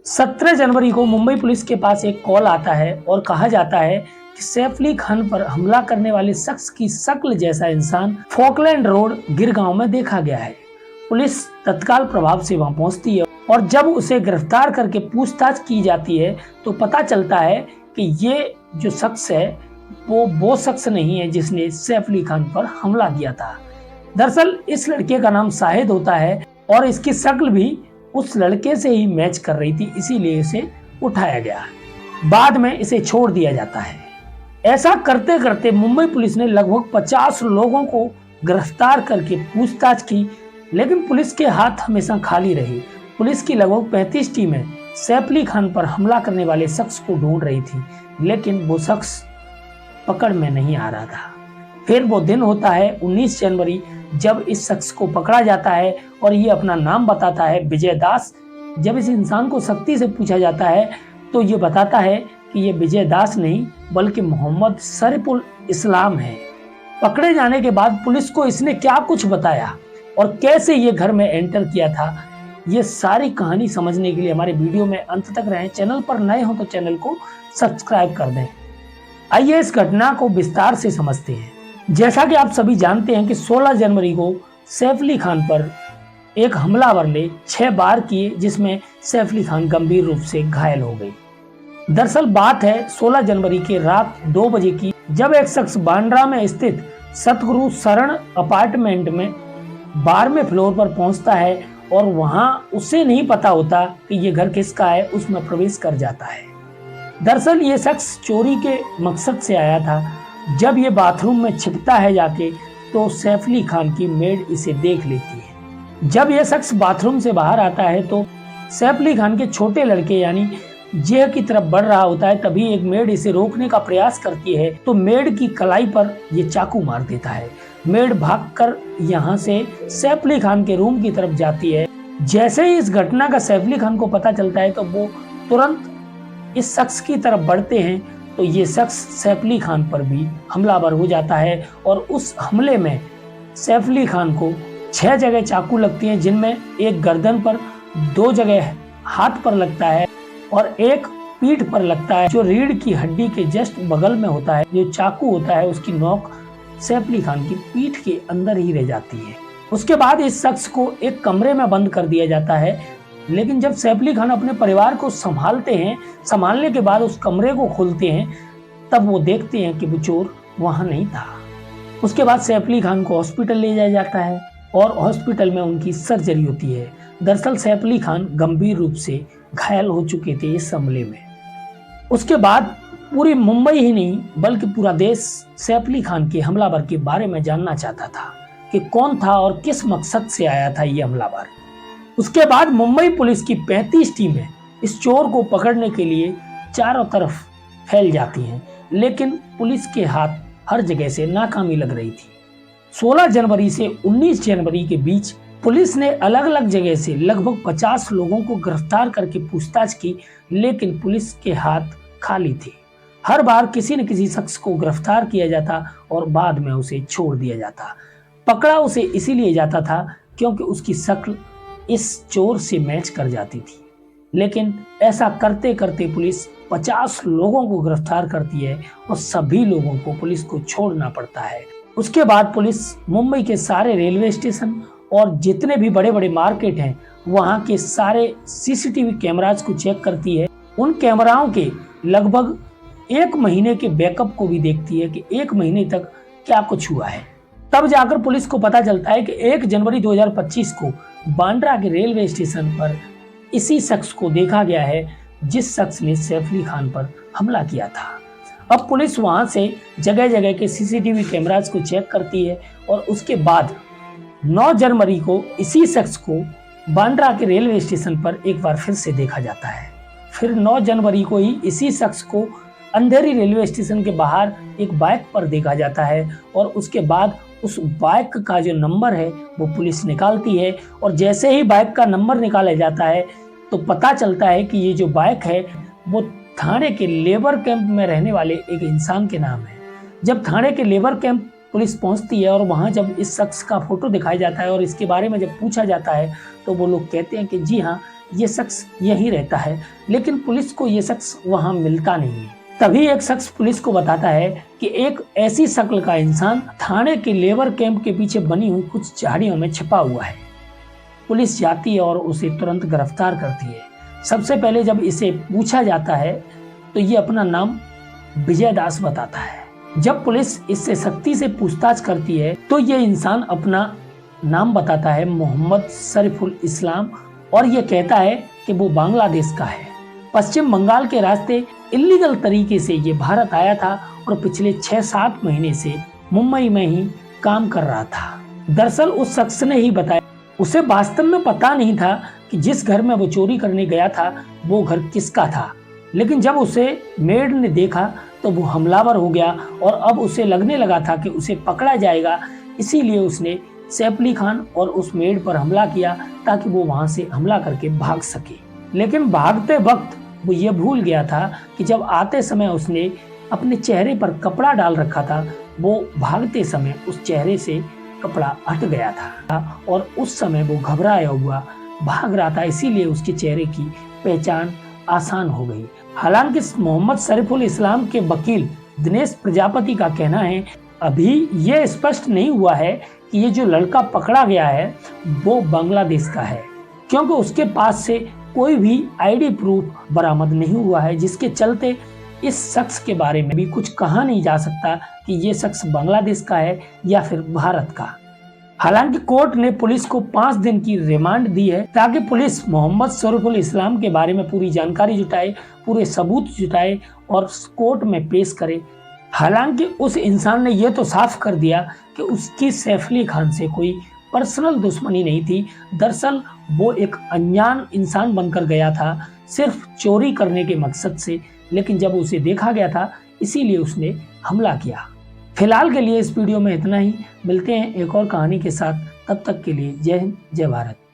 17 जनवरी को मुंबई पुलिस के पास एक कॉल आता है और कहा जाता है कि सैफ अली खान पर हमला करने वाले शख्स की शक्ल जैसा इंसान फॉकलैंड रोड गिरगांव में देखा गया है। पुलिस तत्काल प्रभाव से वहां पहुंचती है और जब उसे गिरफ्तार करके पूछताछ की जाती है तो पता चलता है कि ये जो शख्स है वो शख्स नहीं है जिसने सैफ अली खान पर हमला किया था। दरअसल इस लड़के का नाम शाहिद होता है और इसकी शक्ल भी उस लड़के से ही मैच कर रही थी, इसीलिए इसे उठाया गया। बाद में इसे छोड़ दिया जाता है। ऐसा करते करते मुंबई पुलिस ने लगभग 50 लोगों को गिरफ्तार करके पूछताछ की, लेकिन पुलिस के हाथ हमेशा खाली रहे। पुलिस की लगभग 35 टीमें सैफ अली खान पर हमला करने वाले शख्स को ढूंढ रही थी, लेकिन वो शख्स पकड़ में नहीं आ रहा था। फिर वो दिन होता है 19 जनवरी, जब इस शख्स को पकड़ा जाता है और ये अपना नाम बताता है विजय दास। जब इस इंसान को सख्ती से पूछा जाता है तो ये बताता है कि ये विजय दास नहीं बल्कि मोहम्मद शरीफुल इस्लाम है। पकड़े जाने के बाद पुलिस को इसने क्या कुछ बताया और कैसे ये घर में एंटर किया था, ये सारी कहानी समझने के लिए हमारे वीडियो में अंत तक रहें। चैनल पर नए हो तो चैनल को सब्सक्राइब कर दें। आइए इस घटना को विस्तार से समझते हैं। जैसा कि आप सभी जानते हैं कि 16 जनवरी को सैफ अली खान पर एक हमलावर ने 6 वार किए, जिसमें सैफ अली खान गंभीर रूप से घायल हो गई। दरअसल बात है 16 जनवरी के रात 2 बजे की, जब एक शख्स बांद्रा में स्थित सतगुरु शरण अपार्टमेंट में 12वें फ्लोर पर पहुंचता है और वहां उसे नहीं पता होता कि ये घर किसका है, उसमें प्रवेश कर जाता है। दरअसल ये शख्स चोरी के मकसद से आया था। जब ये बाथरूम में छिपता है जाके तो सैफ अली खान की मेड इसे देख लेती है। जब यह शख्स बाथरूम से बाहर आता है तो सैफ अली खान के छोटे लड़के यानी जेह की तरफ बढ़ रहा होता है, तभी एक मेड इसे रोकने का प्रयास करती है तो मेड की कलाई पर ये चाकू मार देता है। मेड भागकर यहाँ से सैफ अली खान के रूम की तरफ जाती है। जैसे ही इस घटना का सैफ अली खान को पता चलता है तो वो तुरंत इस शख्स की तरफ बढ़ते हैं, तो ये शख्स सैफ अली खान पर भी हमलावर हो जाता है और उस हमले में सैफ अली खान को 6 जगह चाकू लगती हैं, जिनमें एक गर्दन पर, 2 जगह हाथ पर लगता है और एक पीठ पर लगता है, जो रीढ़ की हड्डी के जस्ट बगल में होता है। जो चाकू होता है उसकी नोक सैफ अली खान की पीठ के अंदर ही रह जाती है। उसके बाद इस शख्स को एक कमरे में बंद कर दिया जाता है, लेकिन जब सैफ अली खान अपने परिवार को संभालते हैं, संभालने के बाद उस कमरे को खोलते हैं, तब वो देखते हैं कि वो चोर वहां नहीं था। उसके बाद सैफ अली खान को हॉस्पिटल ले जाया जाता है और हॉस्पिटल में उनकी सर्जरी होती है। दरअसल सैफ अली खान गंभीर रूप से घायल हो चुके थे इस हमले में। उसके बाद पूरी मुंबई ही नहीं बल्कि पूरा देश सैफ अली खान के हमलावर के बारे में जानना चाहता था कि कौन था और किस मकसद से आया था ये हमलावर। उसके बाद मुंबई पुलिस की 35 टीमें इस चोर को पकड़ने के लिए चारों तरफ फैल जाती हैं, लेकिन पुलिस के हाथ हर जगह से नाकामी लग रही थी। 16 जनवरी से 19 जनवरी के बीच पुलिस ने अलग अलग जगह से लगभग 50 लोगों को गिरफ्तार करके पूछताछ की, लेकिन पुलिस के हाथ खाली थे। हर बार किसी न किसी शख्स को गिरफ्तार किया जाता और बाद में उसे छोड़ दिया जाता। पकड़ा उसे इसीलिए जाता था क्योंकि उसकी शक्ल इस चोर से मैच कर जाती थी, लेकिन ऐसा करते करते पुलिस 50 लोगों को गिरफ्तार करती है और सभी लोगों को पुलिस को छोड़ना पड़ता है। उसके बाद पुलिस मुंबई के सारे रेलवे स्टेशन और जितने भी बड़े बड़े मार्केट हैं वहां के सारे सीसीटीवी कैमराज को चेक करती है। उन कैमराओं के लगभग 1 महीने के बैकअप को भी देखती है कि 1 महीने तक क्या कुछ हुआ है। तब जाकर पुलिस को पता चलता है कि 1 जनवरी 2025 को बांद्रा के रेलवे स्टेशन पर इसी शख्स को देखा गया है जिस शख्स ने सैफ अली खान पर हमला किया था। अब पुलिस वहां से जगह जगह के सीसीटीवी कैमरास को चेक करती है और उसके बाद 9 जनवरी को इसी शख्स को बांद्रा के रेलवे स्टेशन पर एक बार फिर से देखा जाता है। फिर 9 जनवरी को ही इसी शख्स को अंधेरी रेलवे स्टेशन के बाहर एक बाइक पर देखा जाता है और उसके बाद उस बाइक का जो नंबर है वो पुलिस निकालती है और जैसे ही बाइक का नंबर निकाला जाता है तो पता चलता है कि ये जो बाइक है वो थाने के लेबर कैंप में रहने वाले एक इंसान के नाम है। जब थाने के लेबर कैंप पुलिस पहुंचती है और वहां जब इस शख्स का फोटो दिखाया जाता है और इसके बारे में जब पूछा जाता है तो वो लोग कहते हैं कि जी हाँ, ये शख्स यहीं रहता है, लेकिन पुलिस को ये शख्स वहां मिलता नहीं है। तभी एक शख्स पुलिस को बताता है कि एक ऐसी शक्ल का इंसान थाने के लेबर कैंप के पीछे बनी हुई कुछ झाड़ियों में छिपा हुआ है। पुलिस जाती है और उसे तुरंत गिरफ्तार करती है। सबसे पहले जब इसे पूछा जाता है तो ये अपना नाम विजय दास बताता है। जब पुलिस इससे सख्ती से पूछताछ करती है तो ये इंसान अपना नाम बताता है मोहम्मद शरीफुल इस्लाम, और ये कहता है कि वो बांग्लादेश का है। पश्चिम बंगाल के रास्ते इलीगल तरीके से ये भारत आया था और पिछले 6-7 महीने से मुंबई में ही काम कर रहा था। दरअसल उस शख्स ने ही बताया, उसे वास्तव में पता नहीं था कि जिस घर में वो चोरी करने गया था वो घर किसका था, लेकिन जब उसे मेड ने देखा तो वो हमलावर हो गया और अब उसे लगने लगा था कि उसे पकड़ा जाएगा। इसीलिए उसने सैफ अली खान और उस मेड पर हमला किया ताकि वो वहां से हमला करके भाग सके। लेकिन भागते वक्त वो ये भूल गया था कि जब आते समय उसने अपने चेहरे पर कपड़ा डाल रखा था, वो भागते समय उस चेहरे से कपड़ा हट गया था और उस समय वो घबराया हुआ भाग रहा था, इसीलिए उसके चेहरे की पहचान आसान हो गई। हालांकि मोहम्मद शरीफुल इस्लाम के वकील दिनेश प्रजापति का कहना है, अभी ये स्पष्ट नहीं हुआ है कि ये जो लड़का पकड़ा गया है वो बांग्लादेश का है, क्योंकि उसके पास से कोई भी आईडी प्रूफ बरामद नहीं हुआ है, जिसके चलते इस शख्स के बारे में भी कुछ कहा नहीं जा सकता कि ये शख्स बांग्लादेश का है या फिर भारत का। हालांकि कोर्ट ने पुलिस को 5 दिन की रिमांड दी है ताकि पुलिस मोहम्मद शरीफुल इस्लाम के बारे में पूरी जानकारी जुटाए, पूरे सबूत जुटाए और कोर्ट में पेश करे। हालांकि उस इंसान ने यह तो साफ कर दिया कि उसकी सैफ अली खान से कोई पर्सनल दुश्मनी नहीं थी। दरअसल वो एक अनजान इंसान बनकर गया था सिर्फ चोरी करने के मकसद से, लेकिन जब उसे देखा गया था इसीलिए उसने हमला किया। फिलहाल के लिए इस वीडियो में इतना ही। मिलते हैं एक और कहानी के साथ, तब तक के लिए जय हिंद, जय भारत।